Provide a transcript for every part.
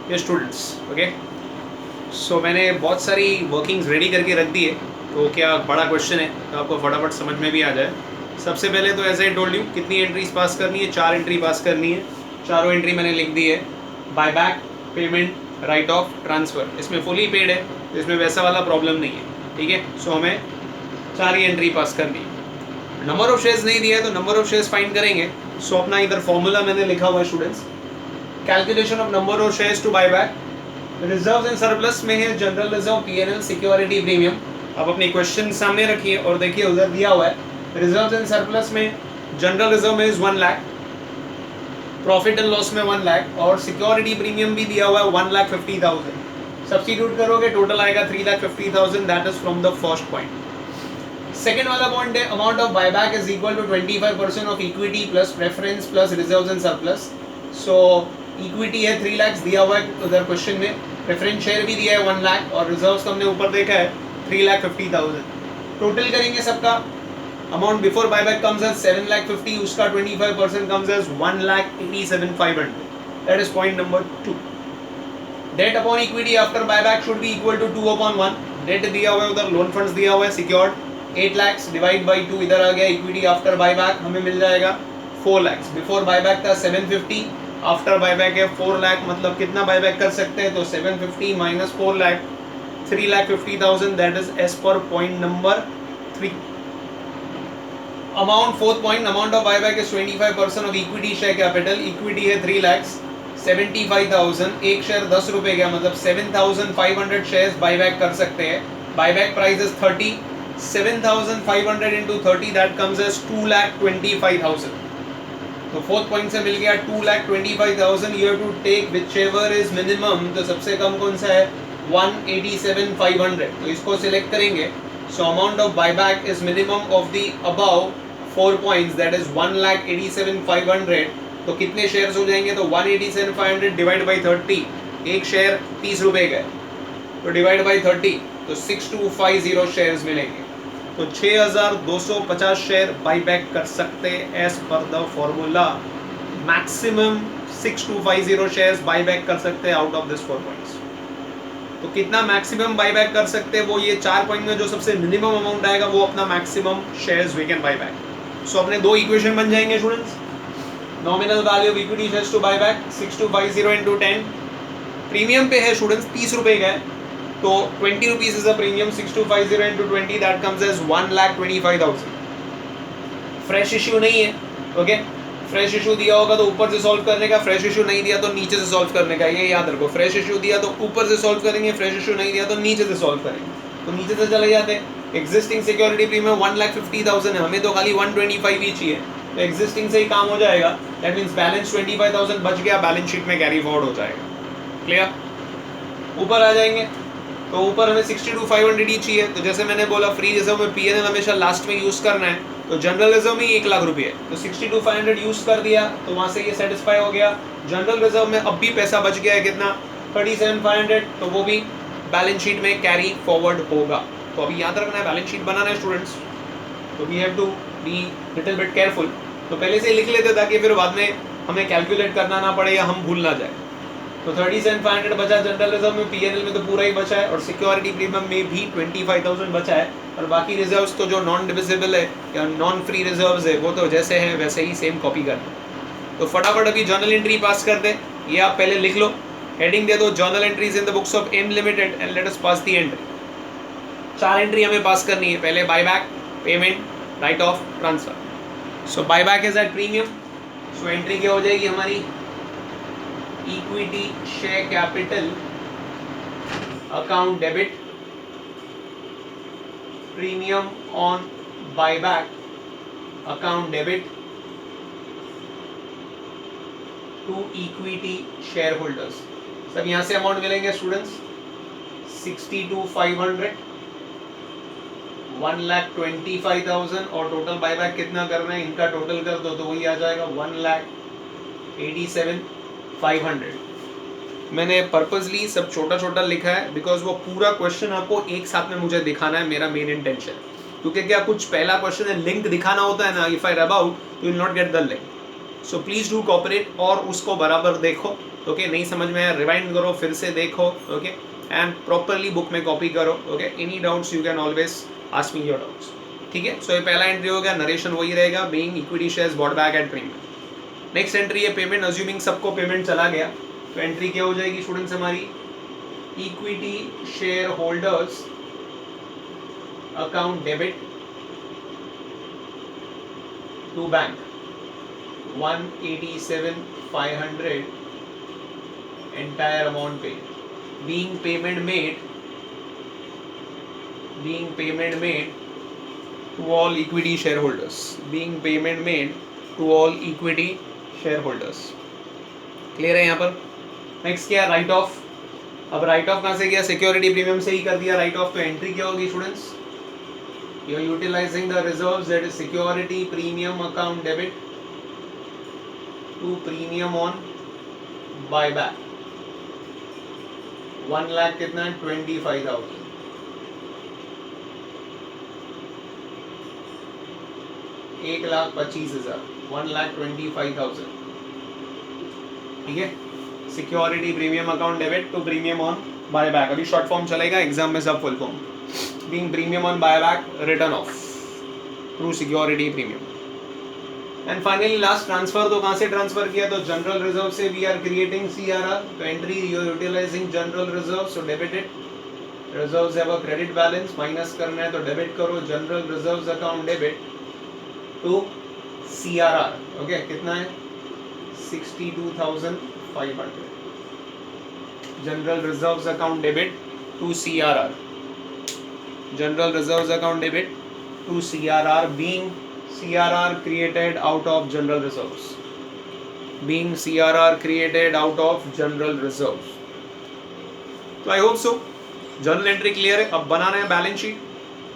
ये students okay, सो मैंने बहुत सारी वर्किंग्स रेडी करके रख दी है, तो क्या बड़ा क्वेश्चन है तो आपको फटाफट समझ में भी आ जाए। सबसे पहले तो एज आई टोल्ड यू कितनी एंट्रीज पास करनी है, 4 एंट्री पास करनी है। चारों एंट्री मैंने लिख दी है, buy back, payment, write of, transfer. इसमें फुली पेड है तो इसमें वैसा वाला प्रॉब्लम नहीं है, ठीक है। सो हमें 4 ही एंट्री पास करनी है। नंबर ऑफ शेयर्स नहीं दिया है तो नंबर ऑफ शेयर्स फाइंड करेंगे। सो अपना इधर फॉर्मूला मैंने लिखा हुआ है students, calculation of number of shares to buy back. Reserve and surplus में है general reserve, PNL, security premium. अब अपनी क्वेश्चन सामने रखिए और देखिए उधर दिया हुआ है रिजर्व एंड सरप्लस में जनरल रिजर्व में is 1 lakh, profit and loss में 1 लाख और सिक्योरिटी प्रीमियम भी दिया हुआ है 1,50,000। सब्स्टिट्यूट करोगे टोटल आएगा 3,50,000, that is from the first point. Second वाला पॉइंट है amount of buyback is equal to 25% of equity plus preference plus reserves and surplus. So equity है 3 लाख दिया हुआ है उधर क्वेश्चन में, प्रेफरेंस शेयर भी दिया है 1 लाख और रिजर्व्स हमने ऊपर देखा है 3,50,000। टोटल करेंगे सबका, amount before buyback comes as 7,50,000, उसका 25% comes as 1,87,500। That is point number 2। Debt upon equity after buyback should be equal to 2/1। Debt दिया हुआ है उधर, लोन फंड्स दिया हुआ है सिक्योर्ड 8 लाख डिवाइड बाई 2 इधर आ गया। इक्विटी आफ्टर बायबैक हमें मिल जाएगा 4 लाख। बिफोर बायबैक था 750, आफ्टर बायबैक है 4 लाख, मतलब कितना बायबैक कर सकते हैं तो 750 minus 4 lakh 3,50,000, that is as per point number 3। Amount fourth point, amount of buyback is 25% of equity share capital. Equity है 3 लाख 75,000, एक शेयर 10 रुपए का, मतलब 7,500 शेयर्स बायबैक कर सकते हैं। Buyback price is 30, 7,500 into 30 that comes as 2,25,000। तो फोर्थ पॉइंट से मिल गया 2,25,000। You have to take whichever is minimum। तो सबसे कम कौन सा है 187,500, तो इसको सिलेक्ट करेंगे। So amount of buyback is minimum of the above 4 points, that is 1,87,500। तो कितने शेयर्स हो जाएंगे तो 187,500 डिवाइड बाई 30, एक शेयर 30 रुपए का है तो डिवाइड बाई 30 तो 6,250 शेयर्स मिलेंगे। तो 6,250 शेयर बाईबैक कर सकते as per the formula. Maximum 6,250 shares buyback कर सकते हैं आउट ऑफ दिस 4 पॉइंट्स। तो कितना मैक्सिमम बाईबैक कर सकते हैं वो ये 4 पॉइंट में जो सबसे मिनिमम अमाउंट आएगा वो अपना maximum shares we can buyback. So अपने दो इक्वेशन बन जाएंगे students. Nominal value of equity shares to buyback 6,250 into 10। Premium पे है स्टूडेंट्स 30 रुपए का है तो 20 rupees is a premium, 6,250 into 20 that comes as 1,25,000। Fresh issue नहीं है, ओके। फ्रेश इश्यू दिया होगा तो ऊपर से सॉल्व करने का, फ्रेश इश्यू नहीं दिया तो नीचे से सॉल्व करने का, ये याद रखो। फ्रेश इश्यू दिया तो ऊपर से सॉल्व करेंगे, फ्रेश इश्यू नहीं दिया तो नीचे से सॉल्व करेंगे। तो नीचे से चले जाते हैं। एग्जिस्टिंग सिक्योरिटी प्रीमियम 1,50,000 है, हमें तो खाली 125 ही चाहिए, तो एग्जिस्टिंग से ही काम हो जाएगा। दैट मीन्स बैलेंस 25,000 बच गया, बैलेंस शीट में कैरी फॉरवर्ड हो जाएगा। क्लियर? ऊपर आ जाएंगे तो ऊपर हमें 62,500 ही चाहिए। तो जैसे मैंने बोला फ्री रिजर्व में पीएनएल हमेशा लास्ट में यूज करना है, तो जनरल रिजर्व में 1 लाख रुपये है तो 62,500 यूज कर दिया तो वहां से ये सेटिस्फाई हो गया। जनरल रिजर्व में अब भी पैसा बच गया है कितना 37,500, तो वो भी बैलेंस शीट में कैरी फॉरवर्ड होगा। तो अभी याद रखना है बैलेंस शीट बनाना है स्टूडेंट्स, तो we have to be little bit careful. तो पहले से ही लिख लेते ताकि फिर बाद में हमें कैलकुलेट करना ना पड़े या हम भूल ना जाए। तो 37,500 बचा जनरल रिजर्व में, पीएनएल में तो पूरा ही बचा है और सिक्योरिटी प्रीमियम में भी 25,000 बचा है। और बाकी रिजर्व्स तो जो नॉन डिविजिबल है या नॉन फ्री रिजर्व्स है वो तो जैसे हैं वैसे ही सेम कॉपी कर दो। तो फटाफट अभी जर्नल एंट्री पास कर दे, ये आप पहले लिख लो, हेडिंग दे दो journal entries in the books of M limited and let us pass the entry. 4 entry हमें पास करनी है, पहले buyback, payment, write off, transfer. So buyback is at premium, so entry क्या हो जाएगी हमारी equity share capital account debit, premium on buyback account debit to equity shareholders. सब यहां से अमाउंट मिलेंगे स्टूडेंट्स 62,500, 1,25,000 और टोटल बायबैक कितना करना है इनका टोटल कर दो तो वही आ जाएगा 1,87,500। मैंने पर्पसली सब छोटा छोटा लिखा है बिकॉज वो पूरा क्वेश्चन आपको एक साथ में मुझे दिखाना है, मेरा मेन इंटेंशन। क्योंकि क्या कुछ पहला क्वेश्चन है लिंक दिखाना होता है ना, इफ आई रब out you will not get the link. So please do cooperate और उसको बराबर देखो, ओके नहीं समझ में आया रिवाइंड करो, फिर से देखो, ओके एंड प्रॉपरली बुक में कॉपी करो, okay any doubts you can always ask me your doubts, ठीक है। सो ये पहला एंट्री हो गया, नरेशन वही रहेगा, being equity shares bought back at premium. Next entry है पेमेंट, अज्यूमिंग सबको पेमेंट चला गया तो एंट्री क्या हो जाएगी स्टूडेंट्स हमारी, equity shareholders account debit to bank 187,500 entire amount paid, being payment made to all equity shareholders, clear है यहाँ पर। नेक्स्ट क्या, राइट ऑफ। अब राइट ऑफ कहाँ से किया, सिक्योरिटी प्रीमियम से ही कर दिया राइट ऑफ, तो एंट्री क्या होगी students, you are utilising the reserves, that is security premium account debit to premium on buyback 1 lakh कितना है 25,000, 1,25,000, 1,25,000, ठीक है। Security premium account debit to premium on buyback, अभी शॉर्ट फॉर्म चलेगा, एग्जाम में सब full form, being premium on buyback written off through security premium. And finally last transfer, तो कहाँ से ट्रांसफर किया, तो जनरल रिजर्व से वी आर क्रिएटिंग सीआरआर, तो entry you are utilising general reserve, so debited, reserves have a credit balance, minus करना है तो डेबिट करो, general reserves account debit to CRR, okay कितना है 62,500, general reserves account debit to CRR, general reserves account debit to CRR, being CRR created out of general reserves, being CRR created out of general reserves. तो I hope so journal entry clear है। अब बनाना है balance sheet,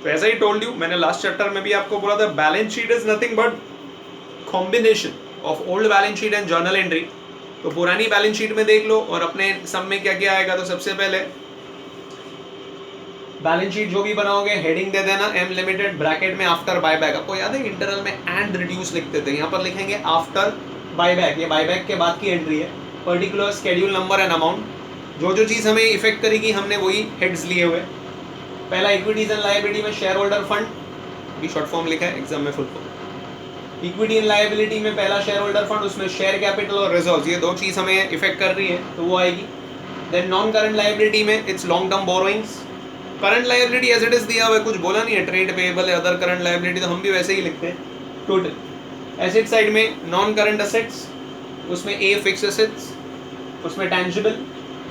तो ऐसा he told you, मैंने last chapter में भी आपको बोला था, balance sheet is nothing but combination of old balance sheet and journal entry. तो पुरानी बैलेंस शीट में देख लो और अपने सम में क्या क्या आएगा, तो सबसे पहले बैलेंस शीट जो भी बनाओगे हेडिंग दे देना एम लिमिटेड, ब्रैकेट में आफ्टर बायबैक, आपको याद है इंटरनल में एंड रिड्यूस लिखते थे, यहाँ पर लिखेंगे आफ्टर बायबैक, ये बायबैक के बाद की एंट्री है, particular schedule number and amount, जो जो चीज़ हमें इफेक्ट करेगी हमने वही हेड्स लिए हुए। पहला इक्विटीज एंड लायबिलिटी में शेयर होल्डर फंड, भी शॉर्ट फॉर्म लिखा है एग्जाम में full form. Equity and liability में पहला शेयर होल्डर फंड, उसमें शेयर कैपिटल और रिजर्व्स, ये दो चीज़ हमें इफेक्ट कर रही है तो वो आएगी। देन नॉन करंट लायबिलिटी में it's long term borrowings, current liability as it is दिया हुआ है, कुछ बोला नहीं है, ट्रेड पेएबल है, अदर करंट लायबिलिटी तो हम भी वैसे ही लिखते हैं टोटल। एसेट साइड में नॉन करंट एसेट्स, उसमें ए फिक्स एसेट्स, उसमें टैंजिबल,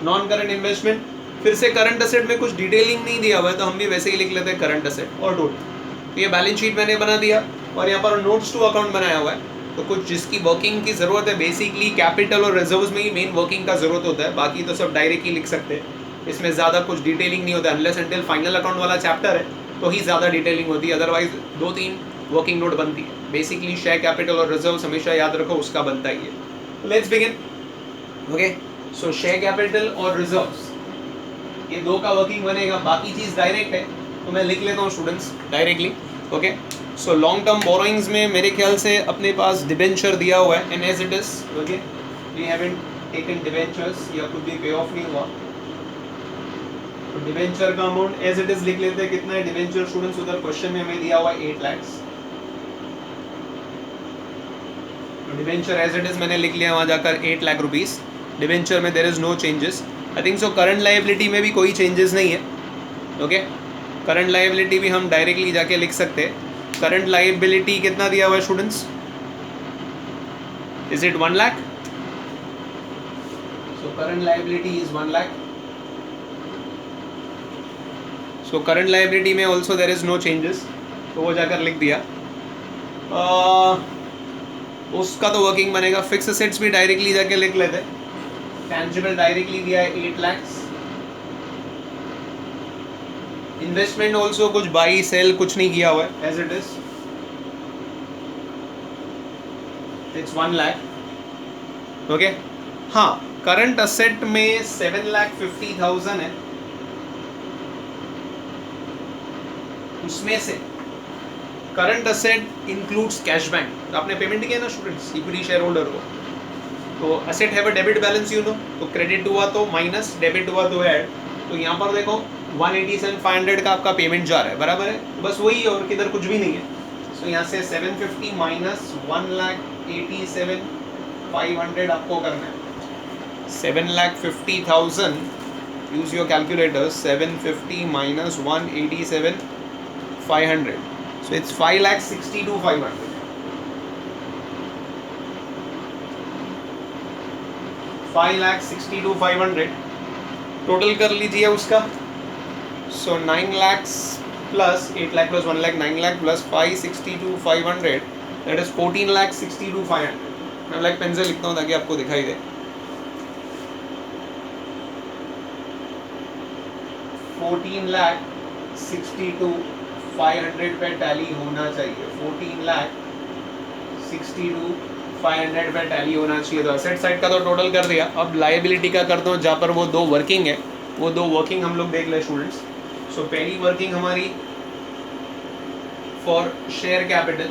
नॉन करंट इन्वेस्टमेंट, फिर से करंट एसेट में कुछ डिटेलिंग नहीं दिया हुआ है तो हम भी वैसे ही लिख लेते हैं करंट एसेट और टोटल। तो ये बैलेंस शीट मैंने बना दिया और यहाँ पर नोट्स टू अकाउंट बनाया हुआ है, तो कुछ जिसकी वर्किंग की ज़रूरत है, बेसिकली कैपिटल और रिजर्व्स में ही मेन वर्किंग का ज़रूरत होता है, बाकी तो सब डायरेक्ट ही लिख सकते हैं, इसमें ज़्यादा कुछ डिटेलिंग नहीं होता, अनलेस अनटिल फाइनल अकाउंट वाला चैप्टर है तो ही ज़्यादा डिटेलिंग होती है, अदरवाइज 2-3 वर्किंग नोट बनती है। बेसिकली शेयर कैपिटल और रिजर्व्स हमेशा याद रखो, उसका बनता ही है। Let's begin, okay. So share capital और रिजर्व्स, ये दो का वर्किंग बनेगा, बाकी चीज़ डायरेक्ट है तो मैं लिख लेता हूँ students directly, okay. So long term borrowings में मेरे ख्याल से अपने पास डिबेंचर दिया हुआ है, and as it is, okay, we haven't taken debentures, या कुछ भी पे ऑफ नहीं हुआ, तो डिबेंचर का अमाउंट एज इट इज लिख लेते हैं। कितना है डिबेंचर स्टूडेंट्स, उधर क्वेश्चन में हमें दिया हुआ है 8 लाख, तो डिबेंचर एज इट इज मैंने लिख लिया वहाँ जाकर 8 लाख रुपीस। डिबेंचर में there is no changes, I think so. Current liability में भी कोई चेंजेस नहीं है, ओके। करंट लायबिलिटी भी हम डायरेक्टली जाके लिख सकते हैं। करंट लायबिलिटी कितना दिया हुआ है students, is it 1 lakh, so current liability is 1 lakh. So current liability में also there is no changes, तो वो जाकर लिख दिया। उसका तो वर्किंग बनेगा। फिक्स एसेट्स भी डायरेक्टली जाके लिख लेते, टैंजिबल डायरेक्टली दिया है 8 लाख। इन्वेस्टमेंट ऑल्सो कुछ बाई सेल कुछ नहीं किया हुआ है, as it is, it's 1 lakh, okay. हाँ, करंट असेट में 7,50,000 है, उसमें से current asset includes cash bank, तो आपने पेमेंट किया ना स्टूडेंट्स इक्विटी शेयर होल्डर को, तो asset have a debit balance you know, तो क्रेडिट हुआ तो माइनस, डेबिट हुआ तो ऐड, तो यहाँ पर देखो 187,500 का आपका पेमेंट जा रहा है, बराबर है, तो बस वही है और किधर कुछ भी नहीं है। सो यहाँ से 750 माइनस 1,87,500 आपको करना है, 7,50,000, use your calculator, 750 minus 187,500, so it's 5,62,500। 5,62,500 total कर लीजिए उसका। सो 9 lakh plus 8 lakh plus 1 lakh 9 lakh plus 5,62,500 that is 14,62,500। मैं ब्लैक पेन से लिखता हूँ ताकि आपको दिखाई दे। 14,62,500 पे टैली होना चाहिए, 14,62,500 पे टैली होना चाहिए। तो असेट साइड का तो टोटल कर दिया, अब लायबिलिटी का करता हूँ, जहाँ पर वो दो वर्किंग है, वो दो वर्किंग हम लोग देख ले स्टूडेंट्स। सो पहली वर्किंग हमारी फॉर शेयर कैपिटल,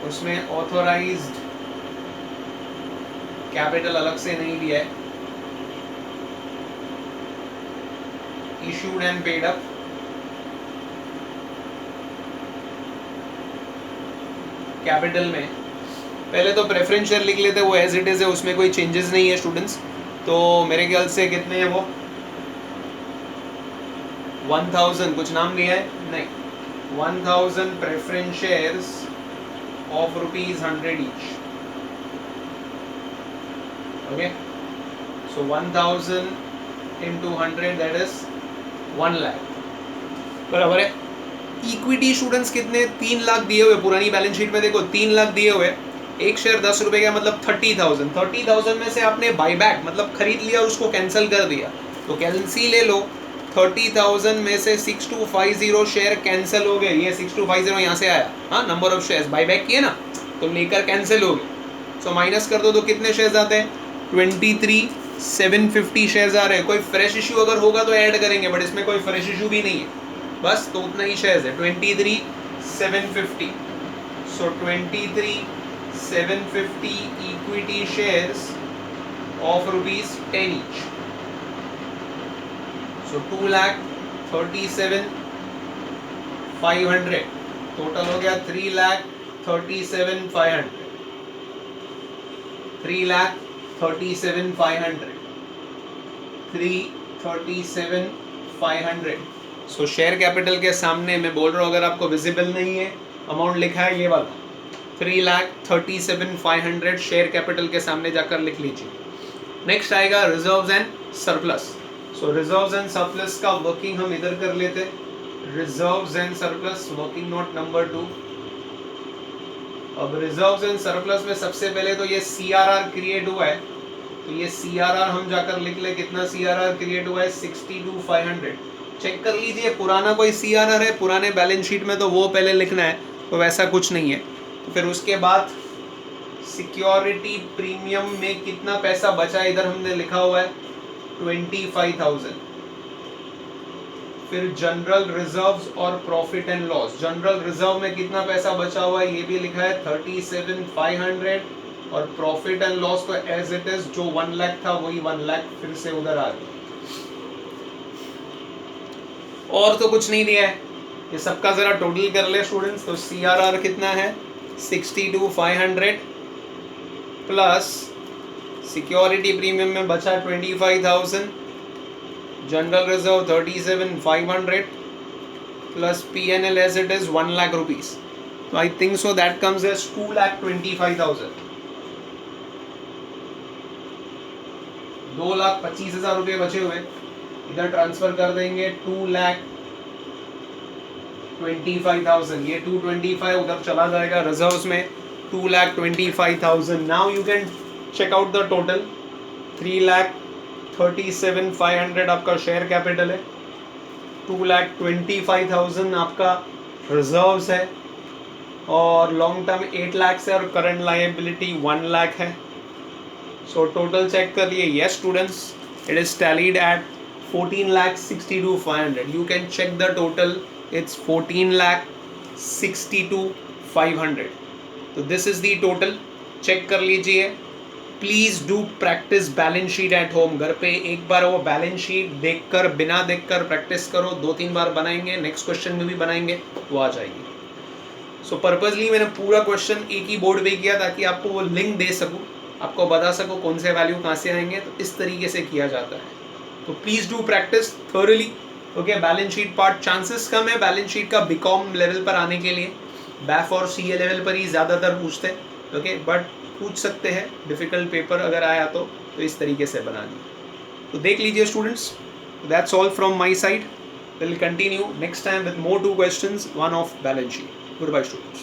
उसमें ऑथोराइज्ड कैपिटल अलग से नहीं दिया है, issued and paid up, capital में पहले तो प्रेफरेंस शेयर लिख लेते, वो एज इट इज है, उसमें कोई चेंजेस नहीं है स्टूडेंट्स। तो मेरे ख्याल से कितने हैं वो 1000 कुछ नाम लिया है नहीं, 1000 preference shares of ₹100 each. Okay, so 1000 into 100 that is 1 lakh, बराबर है। इक्विटी स्टूडेंट्स कितने, 3 लाख दिए हुए, पुरानी बैलेंस शीट में देखो 3 लाख दिए हुए, एक शेयर 10 रुपए का मतलब 30,000, 30,000 में से आपने बाईबैक मतलब खरीद लिया और उसको कैंसिल कर दिया, तो कैंसिल ले लो, 30,000 में से 6250 शेयर कैंसिल हो गए, ये 6250 यहाँ से आया, हाँ नंबर ऑफ शेयर्स बाईबैक किए ना, तो लेकर कैंसिल हो गए। सो माइनस कर दो तो कितने शेयर्स आते हैं, 23,750 शेयर्स आ रहे हैं। कोई फ्रेश इशू अगर होगा तो ऐड करेंगे, बट इसमें कोई फ्रेश इशू भी नहीं है, बस तो उतना ही शेयर्स है 23,750। सो 23,750 equity shares of ₹10 each, so 2,37,500 total हो गया, 3,37,500, 3,37,500, 3,37,500। सो शेयर कैपिटल के सामने मैं बोल रहा हूँ, अगर आपको विजिबल नहीं है अमाउंट लिखा है ये वाला, 3,37,500 शेयर कैपिटल के सामने जाकर लिख लीजिए। नेक्स्ट आएगा reserves and surplus. So reserves and surplus का वर्किंग हम इधर कर लेते, reserves and surplus working note number 2। अब रिजर्व्स एंड सरप्लस में सबसे पहले तो ये CRR क्रिएट हुआ है, तो ये CRR हम जाकर लिख ले, कितना CRR क्रिएट हुआ है 62,500। चेक कर लीजिए पुराना कोई CRR है पुराने बैलेंस शीट में, तो वो पहले लिखना है, तो वैसा कुछ नहीं है। तो फिर उसके बाद सिक्योरिटी प्रीमियम में कितना पैसा बचा, इधर हमने लिखा हुआ है 25,000। फिर जनरल रिजर्व्स और profit and loss, general reserve में कितना पैसा बचा हुआ है ये भी लिखा है 37,500, और प्रॉफिट एंड लॉस तो एज इट इज जो 1 लाख था वही 1 लाख फिर से उधर आ गया, और तो कुछ नहीं दिया है। ये सबका जरा टोटल कर ले स्टूडेंट्स, तो CRR कितना है 62,500 प्लस सिक्योरिटी प्रीमियम में बचा 25,000, general reserve 37,500 plus PNL as it is 1 lakh rupees, तो I think so that comes as 2,25,000, 2,25,000 रुपये बचे हुए, इधर ट्रांसफर कर देंगे 2,25,000, ये 225 उधर चला जाएगा रिजर्व्स में, 2,25,000। Now you can check out the total, 3,37,500 आपका शेयर कैपिटल है, 2,25,000 आपका रिजर्व्स है, और लॉन्ग टर्म 8 लाख है, और करंट लायबिलिटी 1 लाख है। सो टोटल चेक कर लिए, yes students it is tallied at 14,62,500। You can check the total, it's 14,62,500 62,500। तो this is the total, check कर लीजिए। Please do practice balance sheet at home. घर पे एक बार वो बैलेंस शीट देखकर, बिना देखकर प्रैक्टिस करो, 2-3 बार बनाएंगे, नेक्स्ट क्वेश्चन में भी बनाएंगे, वो आ जाएगी। सो पर्पजली मैंने पूरा क्वेश्चन एक ही बोर्ड पे किया ताकि आपको वो लिंक दे सकूं, आपको बता सकूं कौन से वैल्यू कहाँ से आएंगे। तो इस तरीके से किया जाता है। तो please do practice thoroughly. Okay, balance sheet part chances कम है बैलेंस शीट का बीकॉम लेवल पर आने के लिए, बैफ और सीए लेवल पर ही ज़्यादातर पूछते हैं। ओके, बट पूछ सकते हैं, डिफिकल्ट पेपर अगर आया तो इस तरीके से बना दी। तो देख लीजिए students, that's all from my side. Will continue next time with more 2 questions, one of balance sheet. Goodbye students.